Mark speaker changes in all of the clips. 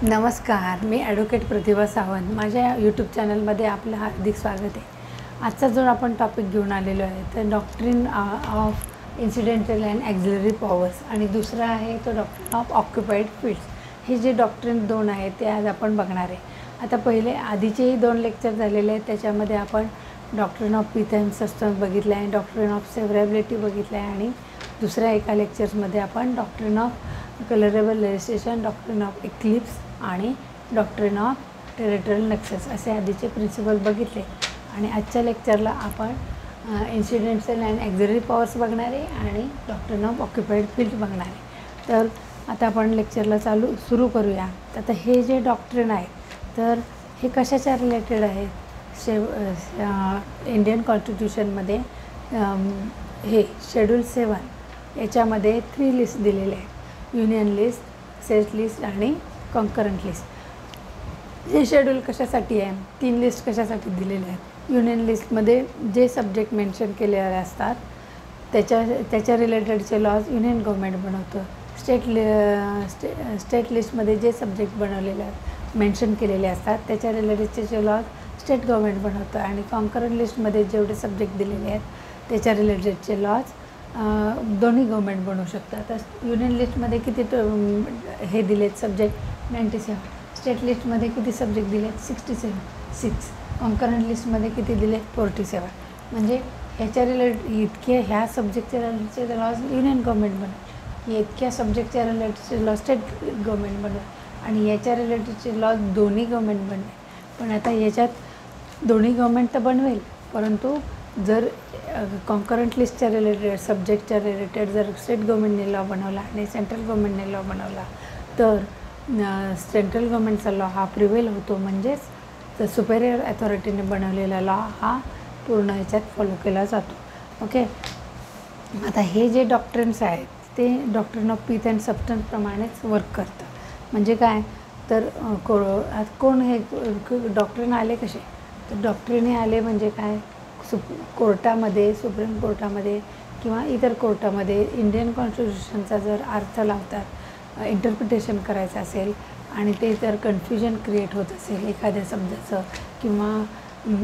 Speaker 1: नमस्कार, मी ॲडव्होकेट प्रतिभा सावंत. माझ्या यूट्यूब चॅनलमध्ये आपलं हार्दिक स्वागत आहे. आजचा जो आपण टॉपिक घेऊन आलेलो आहे तर doctrine of incidental and auxiliary powers आणि दुसरा आहे तो डॉक्ट्रिन ऑफ ऑक्युपाईड फील्ड्स. हे जे डॉक्ट्रिन दोन आहेत ते आज आपण बघणार आहे. आता पहिले आधीचेही 2 लेक्चर झालेले आहेत, त्याच्यामध्ये आपण doctrine of pith and substance बघितलं आहे, डॉक्ट्रिन ऑफ सेव्हरेबिलिटी बघितलं आहे आणि दुसऱ्या एका लेक्चर्समध्ये आपण doctrine of colourable legislation, doctrine of Eclipse आणि डॉक्ट्रिन ऑफ टेरिटोरियल नेक्सस असे आधीचे प्रिन्सिपल बघितले. आणि आजच्या लेक्चरला आपण इन्सिडेंटल अँड ॲक्झिलरी पॉवर्स बघणार आहे आणि डॉक्ट्रिन ऑफ ऑक्युपाईड फील्ड बघणार आहे. तर आता आपण लेक्चरला सुरू करूया. आता हे जे डॉक्ट्रिन आहे तर हे कशाच्या रिलेटेड आहे? इंडियन कॉन्स्टिट्यूशनमध्ये हे शेड्यूल 7 याच्यामध्ये 3 लिस्ट दिलेले आहेत: युनियन लिस्ट, स्टेट लिस्ट आणि कॉन्करंट लिस्ट. हे शेड्यूल कशासाठी आहे? 3 लिस्ट कशासाठी दिलेले आहेत? युनियन लिस्टमध्ये जे सब्जेक्ट मेन्शन केलेले असतात त्याच्या रिलेटेडचे लॉज युनियन गव्हर्मेंट बनवतं. स्टेट लिस्टमध्ये जे सब्जेक्ट बनवलेले आहेत, मेन्शन केलेले असतात त्याच्या रिलेटेडचे लॉज स्टेट गव्हर्मेंट बनवतं. आणि कॉन्करंट लिस्टमध्ये जेवढे सब्जेक्ट दिलेले आहेत त्याच्या रिलेटेडचे लॉज दोन्ही गव्हर्मेंट बनवू शकतात. तर युनियन लिस्टमध्ये किती हे दिलेत सब्जेक्ट 97, स्टेट लिस्टमध्ये किती सब्जेक्ट दिलेत 6. कॉन्करंट लिस्टमध्ये किती दिलेत 47. म्हणजे ह्याच्या इतके ह्या सब्जेक्टच्या रिलेटेडचे लॉज युनियन गव्हर्मेंट बनवेल, इतक्या सब्जेक्टच्या रिलेटेडचे लॉज स्टेट गव्हर्मेंट बनवेल आणि याच्या रिलेटेडचे लॉज दोन्ही गव्हर्मेंट बनवेल. पण आता याच्यात दोन्ही गव्हर्मेंट तर बनवेल, परंतु जर कॉन्करंट लिस्टच्या रिलेटेड सब्जेक्टच्या रिलेटेड जर स्टेट गव्हर्मेंटने लॉ बनवला आणि सेंट्रल गव्हर्मेंटने लॉ बनवला तर सेंट्रल गव्हर्मेंटचा लॉ हा प्रिवेल होतो. म्हणजेच तर सुपेरियर अथॉरिटीने बनवलेला लॉ हा पूर्ण ह्याच्यात फॉलो केला जातो. ओके. आता हे जे डॉक्ट्रिन्स आहेत ते डॉक्ट्रिन ऑफ पिथ अँड सब्स्टन्सप्रमाणेच वर्क करतं. म्हणजे काय तर कोण हे डॉक्ट्रिन आले कसे? तर डॉक्ट्रिन हे आले म्हणजे काय, कोर्टामध्ये, सुप्रीम कोर्टामध्ये किंवा इतर कोर्टामध्ये इंडियन कॉन्स्टिट्यूशनचा जर अर्थ लावतात, इंटरप्रिटेशन करायचं असेल आणि ते जर कन्फ्युजन क्रिएट होत असेल एखाद्या शब्दाचं किंवा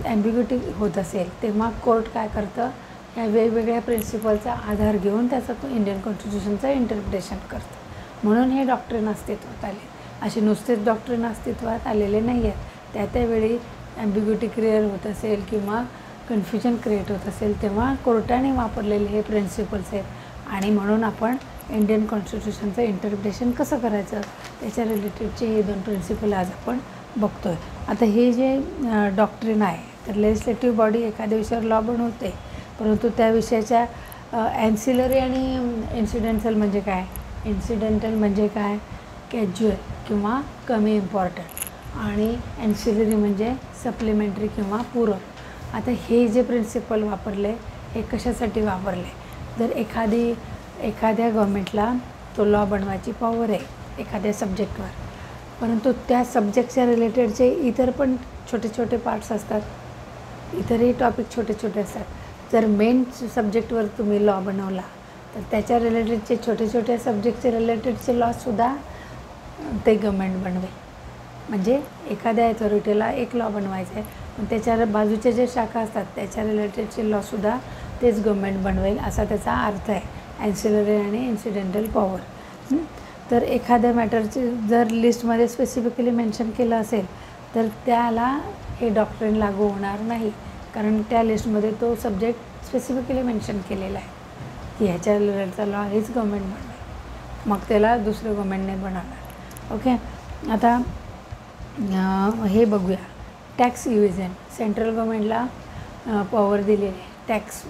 Speaker 1: ॲम्बिग्युटी होत असेल, तेव्हा कोर्ट काय करतं, ह्या वेगवेगळ्या प्रिन्सिपलचा आधार घेऊन त्याचं इंडियन कॉन्स्टिट्यूशनचं इंटरप्रिटेशन करतं. म्हणून हे डॉक्ट्रिन अस्तित्वात आले. असे नुसतेच डॉक्ट्रिन अस्तित्वात आलेले नाही आहेत. त्यावेळी ॲम्बिग्युटी क्रिएट होत असेल किंवा कन्फ्युजन क्रिएट होत असेल तेव्हा कोर्टाने वापरलेले हे प्रिन्सिपल्स आहेत. आणि म्हणून आपण इंडियन कॉन्स्टिट्यूशनचं इंटरप्रिटेशन कसं करायचं त्याच्या रिलेटेडचे हे 2 प्रिन्सिपल आज आपण बघतो आहे. आता हे जे डॉक्ट्रिन आहे तर लेजिस्लेटिव्ह बॉडी एखाद्या विषयावर लॉ बनवते, परंतु त्या विषयाच्या ॲन्सिलरी आणि इन्सिडेंटल म्हणजे काय? इन्सिडेंटल म्हणजे काय, कॅज्युअल किंवा कमी इम्पॉर्टंट, आणि ॲन्सिलरी म्हणजे सप्लिमेंटरी किंवा पूरक. आता हे जे प्रिन्सिपल वापरले हे कशासाठी वापरले? जर एखाद्या गव्हर्मेंटला तो लॉ बनवायची पॉवर आहे एखाद्या सब्जेक्टवर, परंतु त्या सब्जेक्टच्या रिलेटेडचे इतर पण छोटे छोटे पार्ट्स असतात, इतरही टॉपिक छोटे छोटे असतात. जर मेन सब्जेक्टवर तुम्ही लॉ बनवला तर त्याच्या रिलेटेडचे छोटे छोटे सब्जेक्टचे रिलेटेडचे लॉसुद्धा ते गव्हर्मेंट बनवेल. म्हणजे एखाद्या अथॉरिटीला एक लॉ बनवायचा आहे पण त्याच्या बाजूच्या जे शाखा असतात त्याच्या रिलेटेडचे लॉसुद्धा तेच गव्हर्मेंट बनवेल असा त्याचा अर्थ आहे, ॲन्सिलरी आणि इन्सिडेंटल पॉवर. तर एखाद्या मॅटरचे जर लिस्टमध्ये स्पेसिफिकली मेन्शन केलं असेल तर त्याला हे डॉक्ट्रिन लागू होणार नाही, कारण त्या लिस्टमध्ये तो सब्जेक्ट स्पेसिफिकली मेन्शन केलेला आहे की ह्याच्या रिलेटेडचा लॉ हेच गव्हर्मेंट बनवेल, मग त्याला दुसरं गव्हर्मेंटने बनवणार. ओके. आता हे बघूया. टॅक्स इव्हिजन. सेंट्रल गव्हर्मेंटला पॉवर दिलेली आहे टॅक्स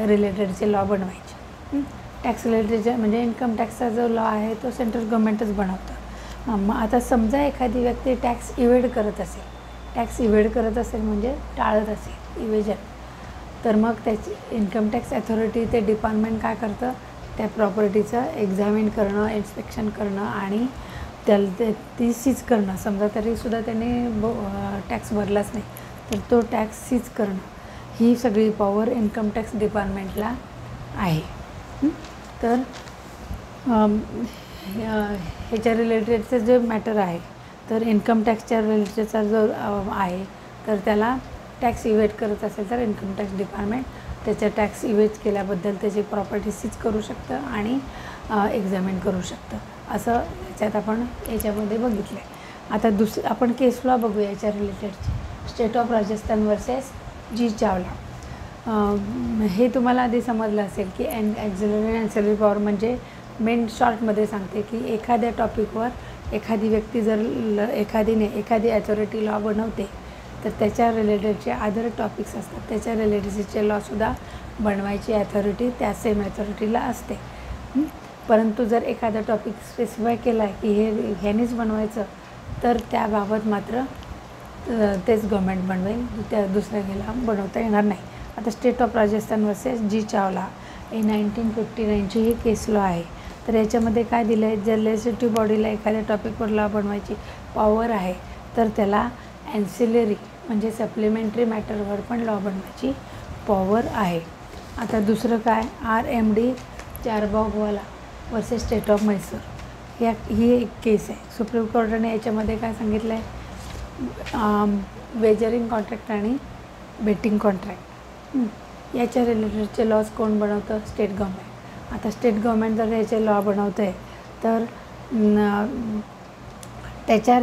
Speaker 1: रिलेटेडचे लॉ बनवायचे. टॅक्स रिलेटेडचे म्हणजे इन्कम टॅक्सचा जो लॉ आहे तो सेंट्रल गव्हर्मेंटच बनवतं. मग आता समजा एखादी व्यक्ती टॅक्स इव्हेड करत असेल म्हणजे टाळत असेल, इव्हेजन, तर मग त्याची इन्कम टॅक्स अथॉरिटी ते डिपार्टमेंट काय करतं, त्या प्रॉपर्टीचं एक्झामिन करणं, इन्स्पेक्शन करणं आणि त्याला ती सीज करणं. समजा तरीसुद्धा त्याने टॅक्स भरलाच नाही तर तो टॅक्स सीज करणं, ही सगळी पॉवर इन्कम टॅक्स डिपार्टमेंटला आहे. तर ह्याच्या रिलेटेडचं जे मॅटर आहे तर इन्कम टॅक्सच्या रिलेटेडचा जो आहे तर त्याला टॅक्स इव्हेट करत असेल तर इन्कम टॅक्स डिपार्टमेंट त्याच्या टॅक्स इव्हेट केल्याबद्दल त्याची प्रॉपर्टी सीज करू शकतं आणि एक्झामिन करू शकतं, असं याच्यात आपण याच्यामध्ये बघितलं आहे. आता आपण केस लॉ बघूया याच्या रिलेटेडची. State of Rajasthan versus G चावला. हे तुम्हाला आधी समजलं असेल की ॲक्झिलरी ॲन्सिलरी पॉवर म्हणजे मेन शॉर्टमध्ये सांगते की एखाद्या टॉपिकवर एखादी व्यक्ती जर एखादी ॲथॉरिटी लॉ बनवते तर त्याच्या रिलेटेडचे अदर टॉपिक्स असतात, त्याच्या रिलेटेडचे लॉसुद्धा बनवायची ॲथॉरिटी त्या सेम ॲथॉरिटीला असते. परंतु जर एखादा टॉपिक स्पेसिफाय केला आहे की ह्यानेच बनवायचं तर त्याबाबत मात्र तेच गव्हर्मेंट बनवेल, त्या दुसऱ्या गेला बनवता येणार नाही. आता state of Rajasthan versus G Chawla 1959ची ही केस लॉ आहे. तर याच्यामध्ये काय दिलं आहे, जर लेजिस्लेटिव्ह बॉडीला एखाद्या टॉपिकवर लॉ बनवायची पॉवर आहे तर त्याला ॲन्सिलरी म्हणजे सप्लिमेंटरी मॅटरवर पण लॉ बनवायची पॉवर आहे. आता दुसरं काय, RMD Charbagwala versus state of Mysore ही एक केस आहे. सुप्रीम कोर्टाने याच्यामध्ये काय सांगितलं आहे, वेजरिंग कॉन्ट्रॅक्ट आणि बेटिंग कॉन्ट्रॅक्ट याच्या रिलेटेडचे लॉज कोण बनवतं, स्टेट गव्हर्मेंट. आता स्टेट गव्हर्मेंट जर याचे लॉ बनवतं आहे तर त्याच्या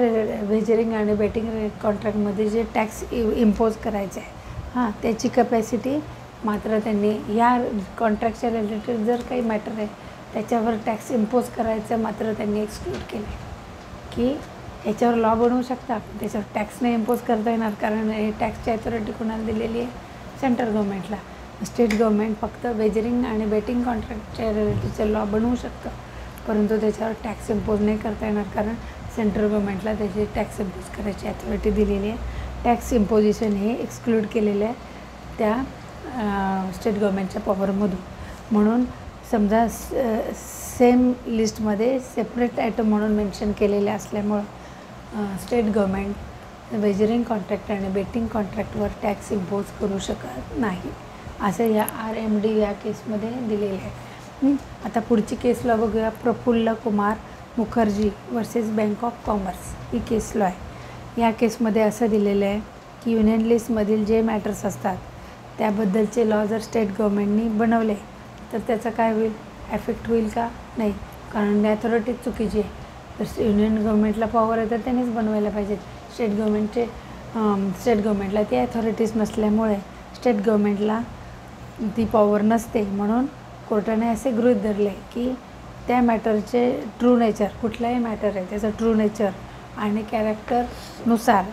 Speaker 1: वेजरिंग आणि बेटिंग कॉन्ट्रॅक्टमध्ये जे टॅक्स इम्पोज करायचे आहे त्याची कपॅसिटी मात्र त्यांनी या कॉन्ट्रॅक्टच्या रिलेटेड जर काही मॅटर आहे त्याच्यावर टॅक्स इम्पोज करायचं मात्र त्यांनी एक्सक्लूड केलं आहे की ह्याच्यावर लॉ बनवू शकता त्याच्यावर टॅक्स नाही इम्पोज करता येणार, कारण हे टॅक्सची अथॉरिटी कोणाला दिलेली आहे, सेंट्रल गव्हर्मेंटला. स्टेट गव्हर्मेंट फक्त वेजरिंग आणि बेटिंग कॉन्ट्रॅक्टच्या रिलेटेडचे लॉ बनवू शकतं, परंतु त्याच्यावर टॅक्स इम्पोज नाही करता येणार कारण सेंट्रल गव्हर्मेंटला त्याची टॅक्स इम्पोज करायची अथॉरिटी दिलेली आहे. टॅक्स इम्पोजिशन हे एक्सक्लूड केलेलं आहे त्या स्टेट गव्हर्मेंटच्या पॉवरमधून. म्हणून समजा सेम लिस्टमध्ये सेपरेट आयटम म्हणून मेन्शन केलेले असल्यामुळं स्टेट गव्हर्मेंट वेजरिंग कॉन्ट्रॅक्ट आणि बेटिंग कॉन्ट्रॅक्टवर टॅक्स इम्पोज करू शकत नाही, असं या RMD या केसमध्ये दिलेलं आहे. आता पुढची केस लॉ बघूया. Prafulla Kumar Mukherjee versus bank of commerce ही केस लॉ आहे. या केसमध्ये असं दिलेलं आहे की युनियन लिस्टमधील जे मॅटर्स असतात त्याबद्दलचे लॉ जर स्टेट गव्हर्मेंटनी बनवले तर त्याचा काय होईल, ॲफेक्ट होईल का, नाही, कारण अथॉरिटीज चुकीची आहे. तर युनियन गव्हर्मेंटला पॉवर आहे तर त्यांनीच बनवायला पाहिजेत. स्टेट गव्हर्मेंटला ती अथॉरिटीज नसल्यामुळे स्टेट गव्हर्मेंटला ती पॉवर नसते, म्हणून कोर्टाने असे गृहीत धरले की त्या मॅटरचे ट्रू नेचर, कुठलाही मॅटर आहे त्याचं ट्रू नेचर आणि कॅरेक्टरनुसार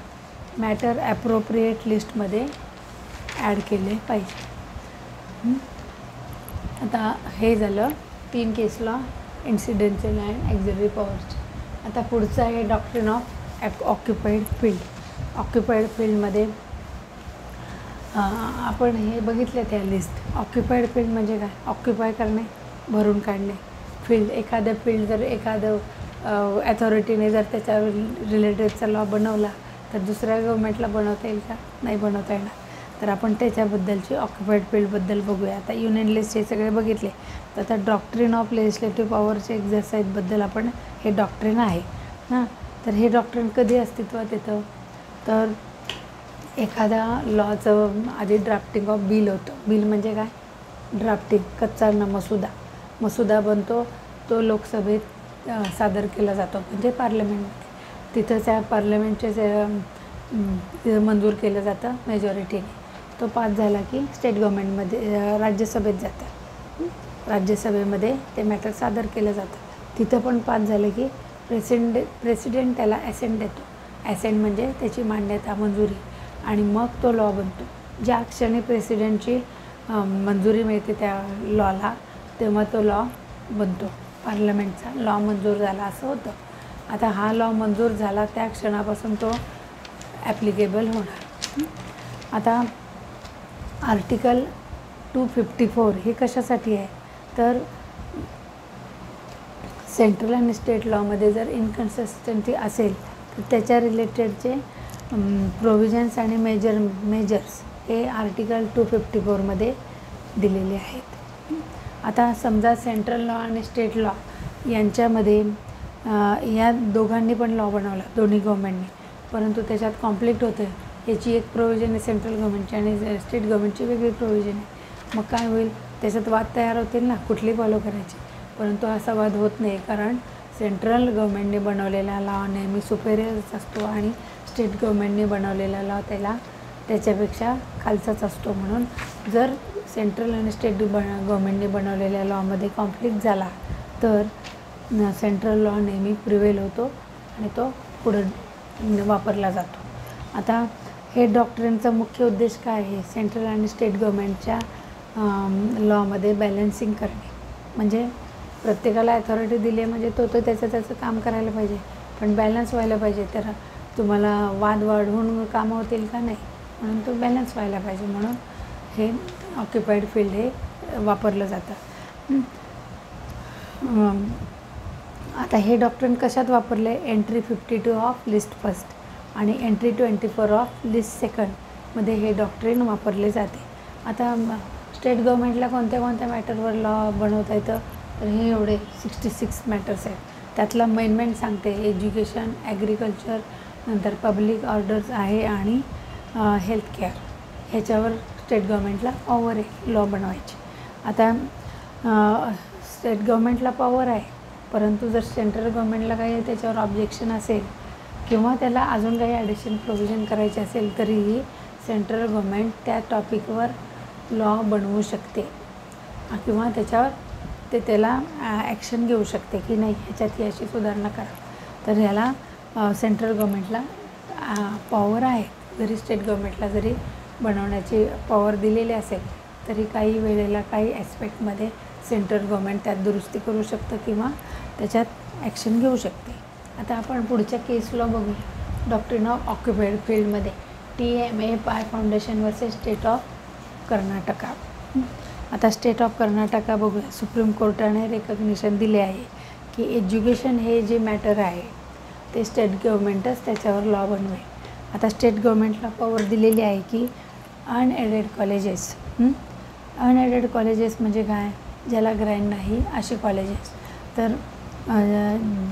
Speaker 1: मॅटर ॲप्रोप्रिएट लिस्टमध्ये ॲड केले पाहिजे. आता हे झालं 3 केस लॉ, इन्सिडेन्शियल अँड ॲक्झिलरी पॉवरचे. आता पुढचं आहे doctrine of occupied field. Occupied फील्डमध्ये आपण हे बघितले त्या लिस्ट. ऑक्युपाईड फील्ड म्हणजे काय, ऑक्युपाय करणे, भरून काढणे. फील्ड, एखादं फील्ड जर एखादं ॲथॉरिटीने जर त्याच्या रिलेटेडचा लॉ बनवला तर दुसऱ्या गव्हर्मेंटला बनवता येईल का, नाही बनवता येणार. तर आपण त्याच्याबद्दलची ऑक्युपाईड फील्डबद्दल बघूया. आता युनियन लिस्ट हे सगळे बघितले, तर आता डॉक्ट्रिन ऑफ लेजिस्लेटिव्ह पॉवरचे एक्झरसाईजबद्दल आपण हे डॉक्ट्रिन आहे तर हे डॉक्ट्रिन कधी अस्तित्वात येतं, तर एखाद्या लॉचं आधी ड्राफ्टिंग ऑफ बिल होतं. बिल म्हणजे काय, ड्राफ्टिंग, कच्चा मसुदा बनतो, तो लोकसभेत सादर केला जातो म्हणजे पार्लमेंटमध्ये. तिथं त्या पार्लमेंटचे मंजूर केलं जातं मेजॉरिटीने. तो पास झाला की स्टेट गव्हर्मेंटमध्ये राज्यसभेत जातं, राज्यसभेमध्ये ते मॅटर सादर केलं जातं. तिथं पण पास झालं की प्रेसिडेंट त्याला ॲसेंट देतो. ॲसेंट म्हणजे त्याची मान्यता, मंजुरी, आणि मग तो लॉ बनतो. ज्या क्षणी प्रेसिडेंटची मंजुरी मिळते त्या लॉला तेव्हा तो लॉ बनतो. पार्लमेंटचा लॉ मंजूर झाला असं होतं. आता हा लॉ मंजूर झाला त्या क्षणापासून तो ॲप्लिकेबल होणार. आता आर्टिकल 254 हे कशासाठी आहे, तर सेंट्रल आणि स्टेट लॉमध्ये जर इनकन्सिस्टन्सी असेल तर त्याच्या रिलेटेडचे प्रोव्हिजन्स आणि मेजर्स हे आर्टिकल 254मध्ये दिलेले आहेत. आता समजा सेंट्रल लॉ आणि स्टेट लॉ यांच्यामध्ये या दोघांनी पण लॉ बनवला, दोन्ही गव्हर्मेंटने, परंतु त्याच्यात कॉन्फ्लिक्ट होतं. याची एक प्रोव्हिजन आहे सेंट्रल गव्हर्मेंटची आणि स्टेट गव्हर्मेंटची वेगळी प्रोव्हिजन आहे. मग काय होईल, त्याच्यात वाद तयार होतील ना, कुठली फॉलो करायची. परंतु असा वाद होत नाही, कारण सेंट्रल गव्हर्मेंटने बनवलेला लॉ नेहमी सुपेरियरच असतो आणि स्टेट गव्हर्मेंटने बनवलेला लॉ त्याच्यापेक्षा खालचाच असतो. म्हणून जर सेंट्रल आणि स्टेट गव्हर्मेंटने बनवलेल्या लॉमध्ये कॉन्फ्लिक्ट झाला तर सेंट्रल लॉ नेहमी प्रिवेल होतो आणि तो पुढं वापरला जातो. आता हे डॉक्ट्रिनचा मुख्य उद्देश काय आहे, सेंट्रल आणि स्टेट गव्हर्मेंटच्या लॉमध्ये बॅलन्सिंग करणे. म्हणजे प्रत्येकाला अथॉरिटी दिली आहे म्हणजे तो त्याचं काम करायला पाहिजे, पण बॅलन्स व्हायला पाहिजे. तर तुम्हाला वाद वाढवून कामं होतील का, नाही, म्हणून तो बॅलन्स व्हायला पाहिजे. म्हणून हे ऑक्युपाईड फील्ड हे वापरलं जातं. आता हे डॉक्ट्रिन कशात वापरलं आहे, एंट्री 52 ऑफ लिस्ट फर्स्ट आणि एंट्री 24 ऑफ लिस्ट सेकंडमध्ये हे डॉक्ट्रिन वापरले जाते. आता स्टेट गव्हर्मेंटला कोणत्या मॅटरवर लॉ बनवता येतं, तर हे एवढे 66 मॅटर्स आहेत. त्यातला मेन सांगते, एज्युकेशन, ॲग्रिकल्चर, नंतर पब्लिक ऑर्डर्स आहे आणि हेल्थ केअर. ह्याच्यावर स्टेट गव्हर्मेंटला पॉवर आहे लॉ बनवायची. आता स्टेट गव्हर्मेंटला पॉवर आहे, परंतु जर सेंट्रल गव्हर्मेंटला काही त्याच्यावर ऑब्जेक्शन असेल किंवा त्याला अजून काही ॲडिशनल प्रोव्हिजन करायचे असेल तरीही सेंट्रल गव्हर्मेंट त्या टॉपिकवर लॉ बनवू शकते किंवा त्याच्यावर त्याला ॲक्शन घेऊ शकते की नाही, ह्याच्यात ही अशी सुधारणा करा. तर ह्याला सेंट्रल गव्हर्मेंटला पॉवर आहे. जरी स्टेट गव्हर्मेंटला जरी बनवण्याची पॉवर दिलेली असेल तरी काही वेळेला काही ॲस्पेक्टमध्ये सेंट्रल गव्हर्मेंट त्यात दुरुस्ती करू शकतं किंवा त्याच्यात ॲक्शन घेऊ शकते. आता आपण पुढच्या केस लॉ बघूया. डॉक्ट्रिन ऑफ ऑक्युपाईड फील्डमध्ये TMA पाय foundation versus state of Karnataka. आता स्टेट ऑफ कर्नाटका बघूया. सुप्रीम कोर्टाने रेकग्निशन दिले आहे की एज्युकेशन हे जे मॅटर आहे ते स्टेट गव्हर्मेंटच त्याच्यावर लॉ बनवेल. आता स्टेट गव्हर्मेंटला पॉवर दिलेली आहे की अनएडेड कॉलेजेस म्हणजे काय, ज्याला ग्रँट नाही असे कॉलेजेस. तर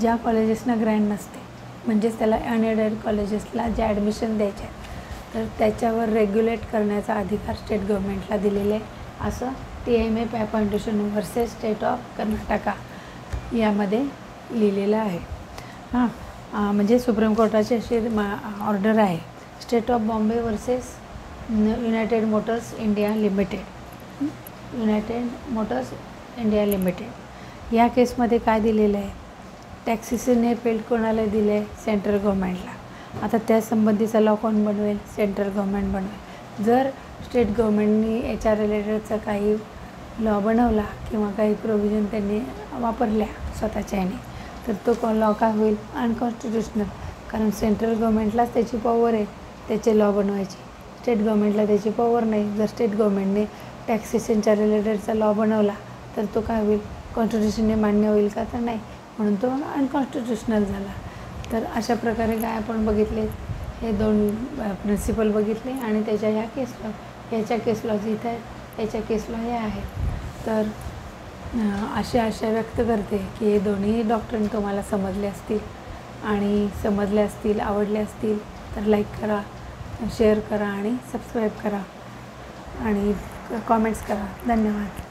Speaker 1: ज्या कॉलेजेसना ग्रँट नसते म्हणजेच त्याला अनएडेड कॉलेजेसला जे ॲडमिशन द्यायचे तर त्याच्यावर रेग्युलेट करण्याचा अधिकार स्टेट गव्हर्मेंटला दिलेले आहे, असं TMA पाय foundation versus state of Karnataka यामध्ये लिहिलेलं आहे. म्हणजे सुप्रीम कोर्टाची अशी ऑर्डर आहे. State of Bombay versus United Motors India limited या केसमध्ये काय दिलेलं आहे, टॅक्सेशन हे फील्ड कोणाला दिलं आहे, सेंट्रल गव्हर्मेंटला. आता त्यासंबंधीचा लॉ कोण बनवेल, सेंट्रल गव्हर्मेंट बनवेल. जर स्टेट गव्हर्मेंटनी याच्या रिलेटेडचा काही लॉ बनवला किंवा काही प्रोव्हिजन त्यांनी वापरल्या स्वतःच्या ह्याने तर तो लॉ काय होईल, अनकॉन्स्टिट्युशनल. कारण सेंट्रल गव्हर्मेंटलाच त्याची पॉवर आहे त्याचे लॉ बनवायची, स्टेट गव्हर्मेंटला त्याची पॉवर नाही. जर स्टेट गव्हर्मेंटने टॅक्सेशनच्या रिलेटेडचा लॉ बनवला तर तो काय होईल, कॉन्स्टिट्युशनने मान्य होईल का, तर नाही, म्हणून तो अनकॉन्स्टिट्युशनल झाला. तर अशा प्रकारे काय आपण बघितले, हे दोन प्रिन्सिपल बघितले आणि त्याच्या ह्या केस लॉ, ह्याच्या केस लॉज इथं आहेत, याच्या केस लॉ हे आहेत. तर आशा व्यक्त करते की हे दोन्ही डॉक्ट्रिन तुम्हाला समजले असतील, आवडले असतील तर लाईक करा, शेअर करा आणि सबस्क्राईब करा आणि कॉमेंट्स करा. धन्यवाद.